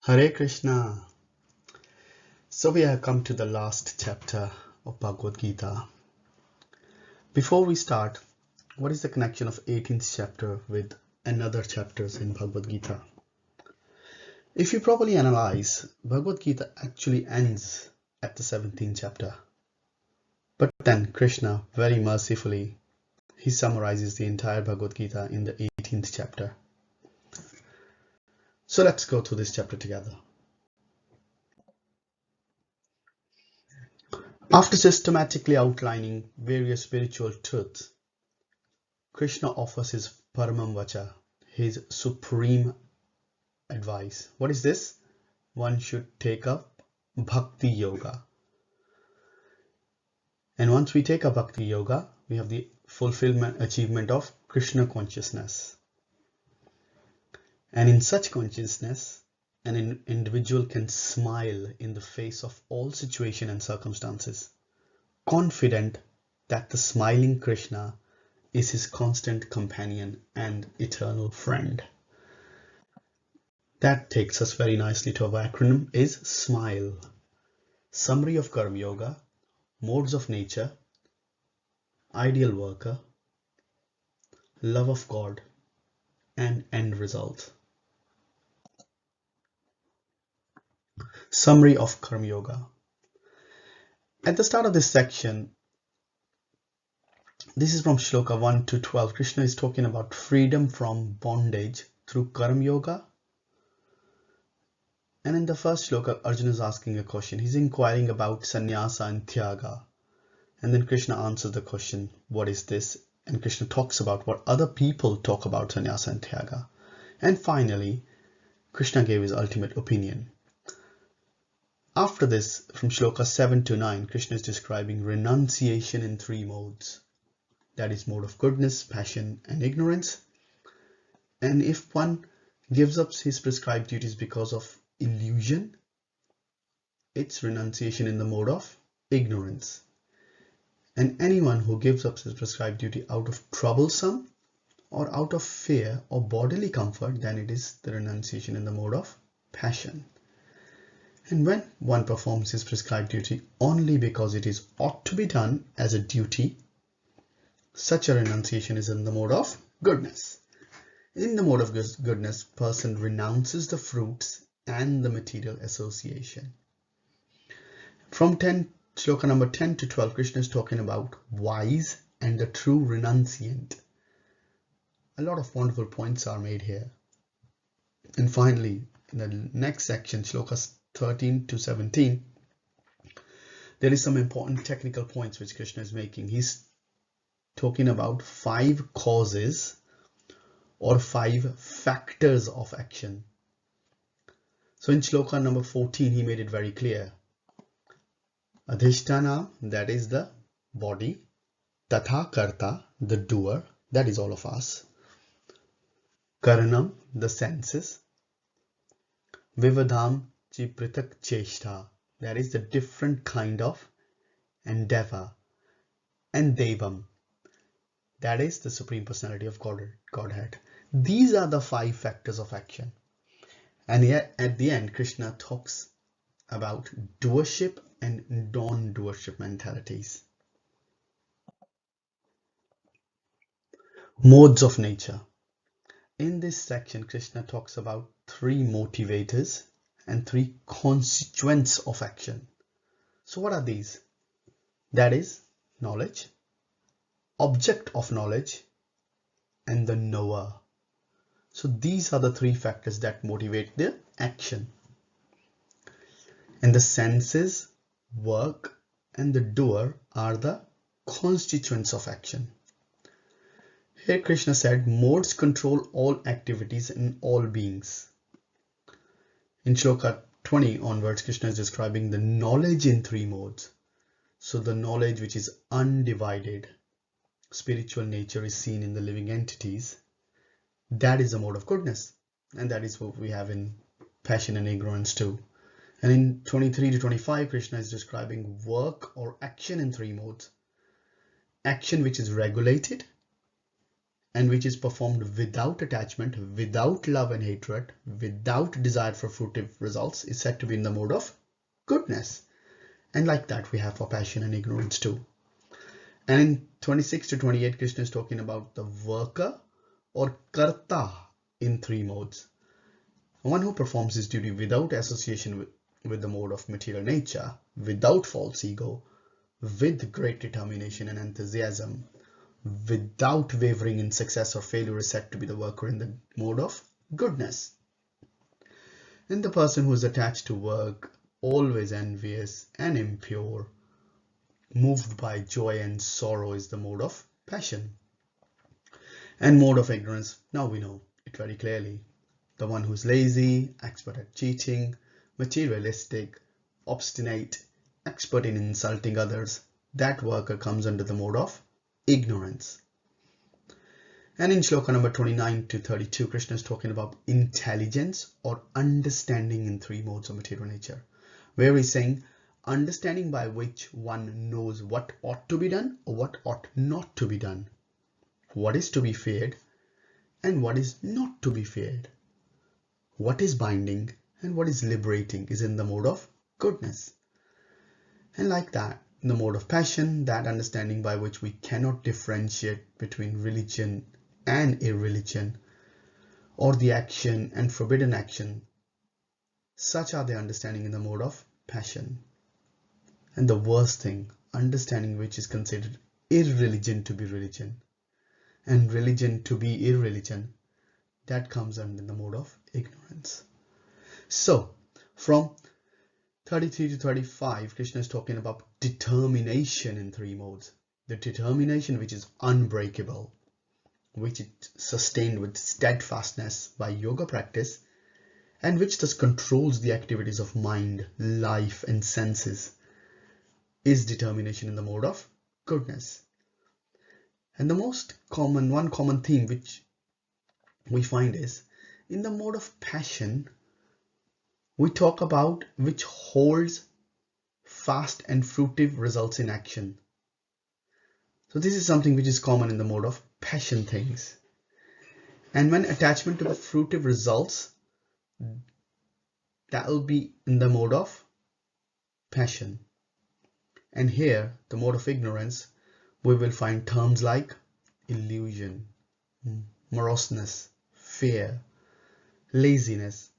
Hare Krishna. So we have come to the last chapter of Bhagavad Gita. Before we start, what is the connection of 18th chapter with another chapters in Bhagavad Gita? If you properly analyze, Bhagavad Gita actually ends at the 17th chapter. But then Krishna, very mercifully, he summarizes the entire Bhagavad Gita in the 18th chapter. So let's go through this chapter together. After systematically outlining various spiritual truths, Krishna offers his Paramam Vacha, his supreme advice. What is this? One should take up Bhakti Yoga. And once we take up Bhakti Yoga, we have the fulfillment, achievement of Krishna consciousness. And in such consciousness, an individual can smile in the face of all situation and circumstances, confident that the smiling Krishna is his constant companion and eternal friend. That takes us very nicely to our acronym is SMILE. Summary of Karma Yoga, modes of nature, ideal worker, love of God, and end result. Summary of Karma Yoga. At the start of this section, this is from Shloka 1 to 12. Krishna is talking about freedom from bondage through Karma Yoga. And in the first shloka, Arjuna is asking a question. He's inquiring about sannyasa and tyaga. And then Krishna answers the question, what is this? And Krishna talks about what other people talk about sannyasa and tyaga. And finally, Krishna gave his ultimate opinion. After this, from shloka 7 to 9, Krishna is describing renunciation in three modes. That is mode of goodness, passion, and ignorance. And if one gives up his prescribed duties because of illusion, it's renunciation in the mode of ignorance. And anyone who gives up his prescribed duty out of troublesome or out of fear or bodily comfort, then it is the renunciation in the mode of passion. And when one performs his prescribed duty only because it is ought to be done as a duty, such a renunciation is in the mode of goodness. In the mode of goodness, person renounces the fruits and the material association. From shloka number 10 to 12, Krishna is talking about wise and the true renunciant. A lot of wonderful points are made here. And finally, in the next section, shlokas 13 to 17, there is some important technical points which Krishna is making. He's talking about 5 causes or 5 factors of action. So in shloka number 14, he made it very clear. Adhisthana, that is the body. Tatha karta, the doer, that is all of us. Karanam, the senses. Vivadham chi pritak cheshta, that is the different kind of endeavor. And Devam, that is the Supreme Personality of Godhead. These are the 5 factors of action. And yet at the end, Krishna talks about doership and non-doership mentalities. Modes of nature. In this section, Krishna talks about 3 motivators and 3 constituents of action. So what are these? That is knowledge, object of knowledge, and the knower. So these are the 3 factors that motivate the action. And the senses, work, and the doer are the constituents of action. Here Krishna said, modes control all activities in all beings. In shloka 20 onwards, Krishna is describing the knowledge in 3 modes. So the knowledge which is undivided, spiritual nature is seen in the living entities. That is a mode of goodness. And that is what we have in passion and ignorance too. And in 23 to 25, Krishna is describing work or action in 3 modes. Action which is regulated, and which is performed without attachment, without love and hatred, without desire for fruitive results, is said to be in the mode of goodness. And like that we have for passion and ignorance too. And in 26 to 28, Krishna is talking about the worker or karta in three modes. One who performs his duty without association with the mode of material nature, without false ego, with great determination and enthusiasm, without wavering in success or failure, is said to be the worker in the mode of goodness. And the person who is attached to work, always envious and impure, moved by joy and sorrow, is the mode of passion. And mode of ignorance, now we know it very clearly. The one who's lazy, expert at cheating, materialistic, obstinate, expert in insulting others, that worker comes under the mode of ignorance. And in shloka number 29 to 32, Krishna is talking about intelligence or understanding in three modes of material nature, where he's saying understanding by which one knows what ought to be done or what ought not to be done, what is to be feared and what is not to be feared, what is binding and what is liberating, is in the mode of goodness. And like that, in the mode of passion, that understanding by which we cannot differentiate between religion and irreligion, or the action and forbidden action, such are the understanding in the mode of passion. And the worst thing, understanding which is considered irreligion to be religion and religion to be irreligion, that comes under the mode of ignorance. So from 33 to 35, Krishna is talking about determination in three modes. The determination which is unbreakable, which is sustained with steadfastness by yoga practice, and which thus controls the activities of mind, life and senses, is determination in the mode of goodness. And the one common theme which we find is in the mode of passion, we talk about which holds fast and fruitive results in action. So this is something which is common in the mode of passion things. And when attachment to the fruitive results, that will be in the mode of passion. And here, the mode of ignorance, we will find terms like illusion, moroseness, fear, laziness.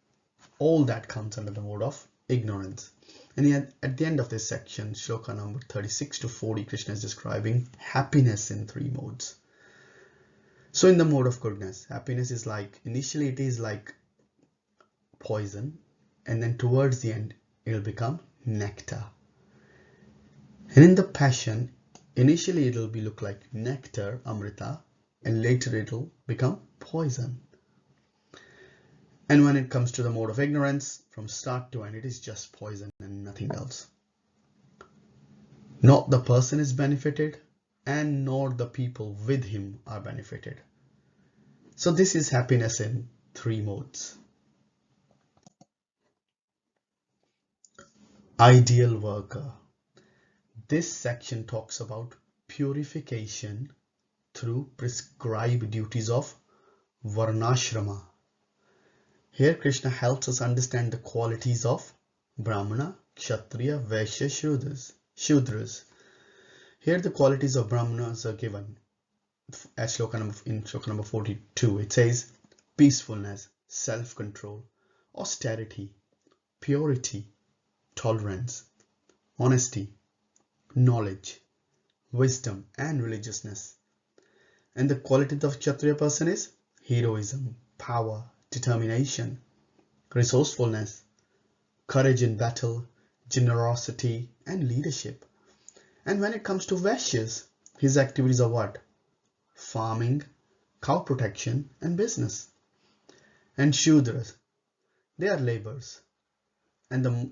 All that comes under the mode of ignorance. And yet, at the end of this section, shloka number 36 to 40, Krishna is describing happiness in three modes. So in the mode of goodness, happiness is like, initially it is like poison, and then towards the end, it will become nectar. And in the passion, initially it will look like nectar, amrita, and later it will become poison. And when it comes to the mode of ignorance, from start to end, it is just poison and nothing else. Not the person is benefited, and nor the people with him are benefited. So this is happiness in three modes. Ideal worker. This section talks about purification through prescribed duties of varnashrama. Here Krishna helps us understand the qualities of Brahmana, Kshatriya, Vaishya, Shudras. Here the qualities of Brahmanas are given. In shloka number 42, it says peacefulness, self-control, austerity, purity, tolerance, honesty, knowledge, wisdom and religiousness. And the quality of Kshatriya person is heroism, power, determination, resourcefulness, courage in battle, generosity and leadership. And when it comes to Vaishyas, his activities are what? Farming, cow protection and business. And Shudras, they are laborers. And the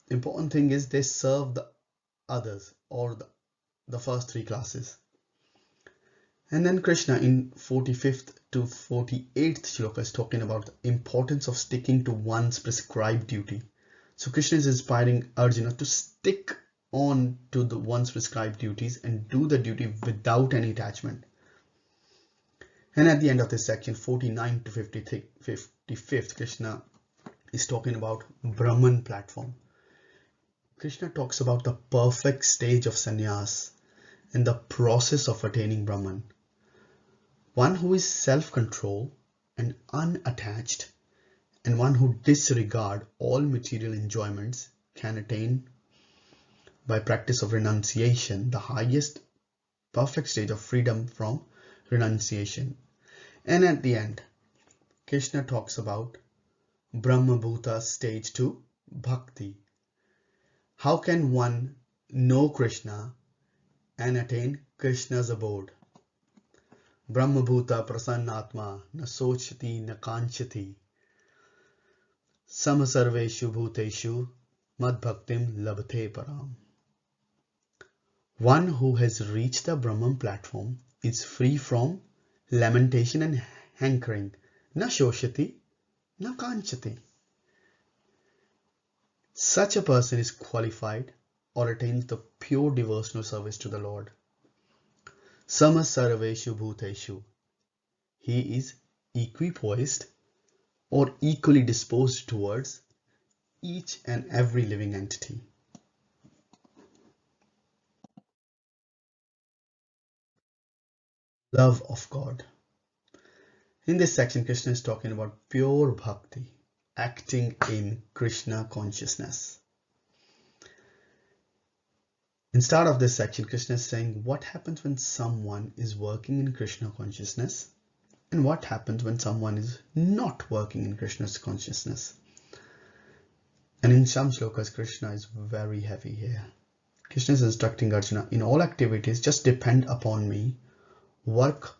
important thing is they serve the others, or the first three classes. And then Krishna in 45th to 48th shloka is talking about the importance of sticking to one's prescribed duty. So Krishna is inspiring Arjuna to stick on to one's prescribed duties and do the duty without any attachment. And at the end of this section, 49 to 55th, Krishna is talking about Brahman platform. Krishna talks about the perfect stage of sannyas and the process of attaining Brahman. One who is self-control and unattached, and one who disregards all material enjoyments, can attain by practice of renunciation the highest perfect stage of freedom from renunciation. And at the end, Krishna talks about Brahma Bhuta stage 2, Bhakti. How can one know Krishna and attain Krishna's abode? Brahma Bhuta Prasannatma na sochati na kanchati samasarveshu bhuteshu mad bhaktim labhate param. One who has reached the Brahman platform is free from lamentation and hankering. Na shoshati, na kanchati. Such a person is qualified or attains the pure devotional service to the Lord. Samasarveshu bhuteshu. He is equipoised or equally disposed towards each and every living entity. Love of God. In this section, Krishna is talking about pure bhakti, acting in Krishna consciousness. In the start of this section, Krishna is saying what happens when someone is working in Krishna consciousness and what happens when someone is not working in Krishna's consciousness. And in some shlokas, Krishna is very heavy here. Krishna is instructing Arjuna, in all activities, just depend upon me, work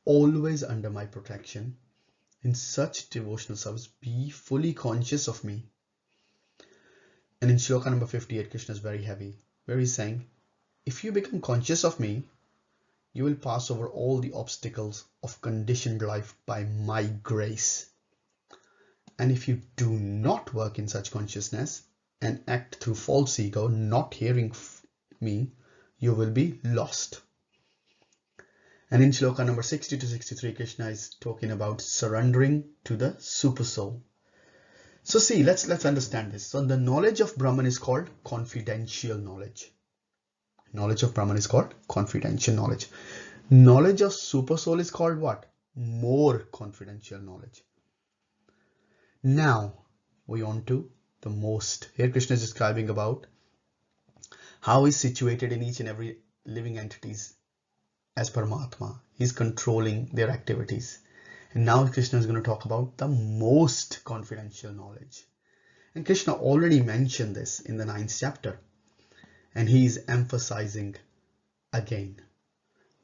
always under my protection. In such devotional service, be fully conscious of me. And in shloka number 58, Krishna is very heavy, where he's saying, if you become conscious of me, you will pass over all the obstacles of conditioned life by my grace. And if you do not work in such consciousness and act through false ego, not hearing me, you will be lost. And in shloka number 60 to 63, Krishna is talking about surrendering to the super soul. So see, let's understand this. So the knowledge of Brahman is called confidential knowledge. Knowledge of Brahman is called confidential knowledge. Knowledge of super soul is called what? More confidential knowledge. Now we on to the most. Here Krishna is describing about how he's situated in each and every living entities as Paramatma. He's controlling their activities. And now Krishna is going to talk about the most confidential knowledge. And Krishna already mentioned this in the 9th chapter. And he is emphasizing again.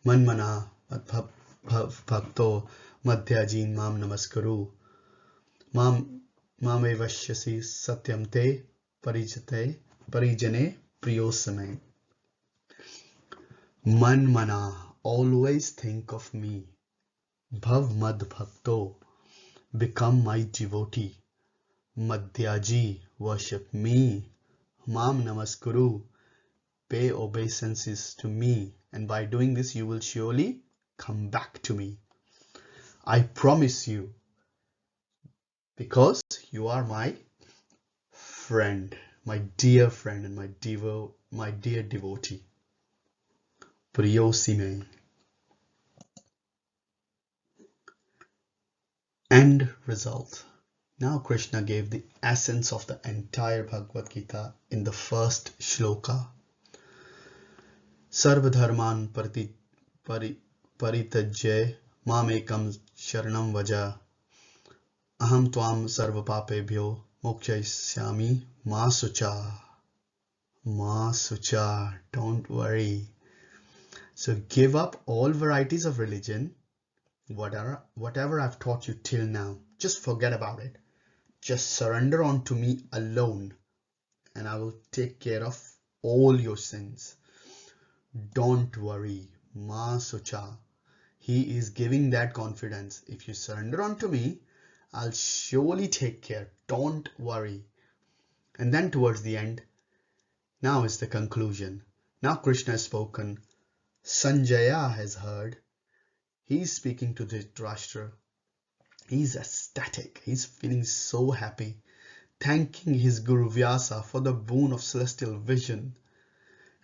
Manmana bhakto madhyajin mam namaskaru mam evashyasi satyam te parijane priyosame. Manmana, always think of me. Bhav mad bhakto, become my devotee. Madhyaji, worship me. Mam namaskuru, pay obeisances to me. And by doing this, you will surely come back to me. I promise you, because you are my friend, my dear friend and my dear devotee. Priyosime. End result. Now Krishna gave the essence of the entire Bhagavad Gita in the first shloka. Sarva dharman paritajya mamekam sharanam vaja aham tvam sarva papebhyo mokshayisyami ma sucha. Ma sucha, don't worry. So give up all varieties of religion. Whatever I've taught you till now, just forget about it. Just surrender unto me alone, and I will take care of all your sins. Don't worry. Ma sucha. He is giving that confidence. If you surrender unto me, I'll surely take care. Don't worry. And then towards the end, now is the conclusion. Now Krishna has spoken. Sanjaya has heard. He's speaking to Dhritarashtra. He's ecstatic. He's feeling so happy, thanking his Guru Vyasa for the boon of celestial vision.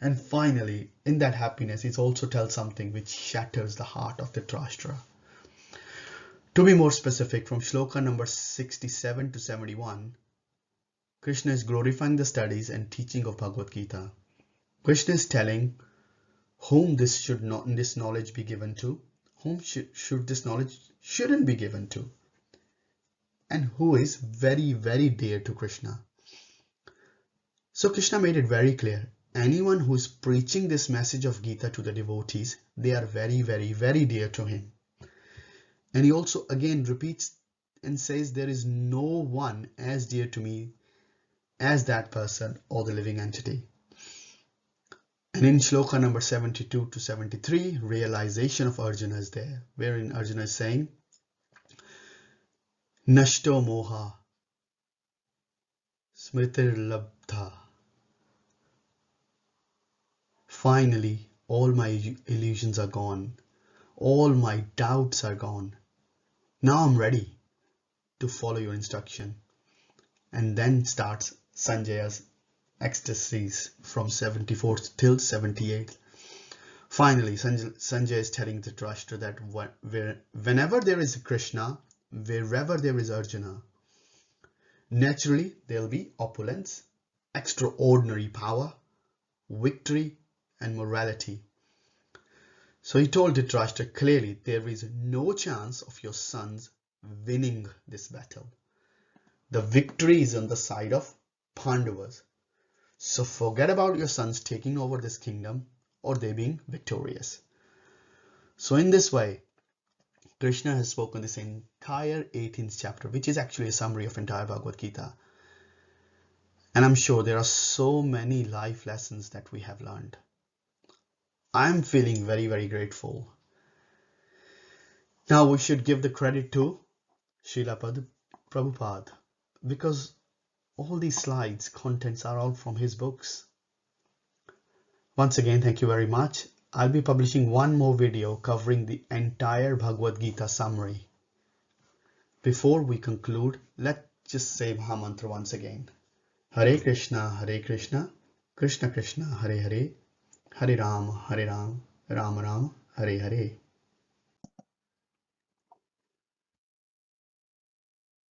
And finally, in that happiness, he also tells something which shatters the heart of Dhritarashtra. To be more specific, from shloka number 67 to 71, Krishna is glorifying the studies and teaching of Bhagavad Gita. Krishna is telling whom this knowledge be given to, whom should this knowledge shouldn't be given to, and who is very, very dear to Krishna. So Krishna made it very clear, anyone who is preaching this message of Gita to the devotees, they are very, very, very dear to him. And he also again repeats and says, there is no one as dear to me as that person or the living entity. And in shloka number 72 to 73, realization of Arjuna is there, wherein Arjuna is saying, Nashto moha smritir labdha. Finally, all my illusions are gone. All my doubts are gone. Now I'm ready to follow your instruction. And then starts Sanjaya's ecstasies from 74 till 78. Finally, Sanjay is telling Dhritarashtra that whenever there is Krishna, wherever there is Arjuna, naturally there will be opulence, extraordinary power, victory, and morality. So he told Dhritarashtra clearly, there is no chance of your sons winning this battle. The victory is on the side of Pandavas. So forget about your sons taking over this kingdom or they being victorious. So in this way, Krishna has spoken this entire 18th chapter, which is actually a summary of entire Bhagavad Gita. And I'm sure there are so many life lessons that we have learned. I'm feeling very, very grateful. Now we should give the credit to Srila Prabhupada, because all these slides, contents are all from his books. Once again, thank you very much. I'll be publishing one more video covering the entire Bhagavad Gita summary. Before we conclude, let's just say Mahamantra once again. Hare Krishna, Krishna Krishna, Hare Hare, Hare Rama, Rama Rama, Hare Hare.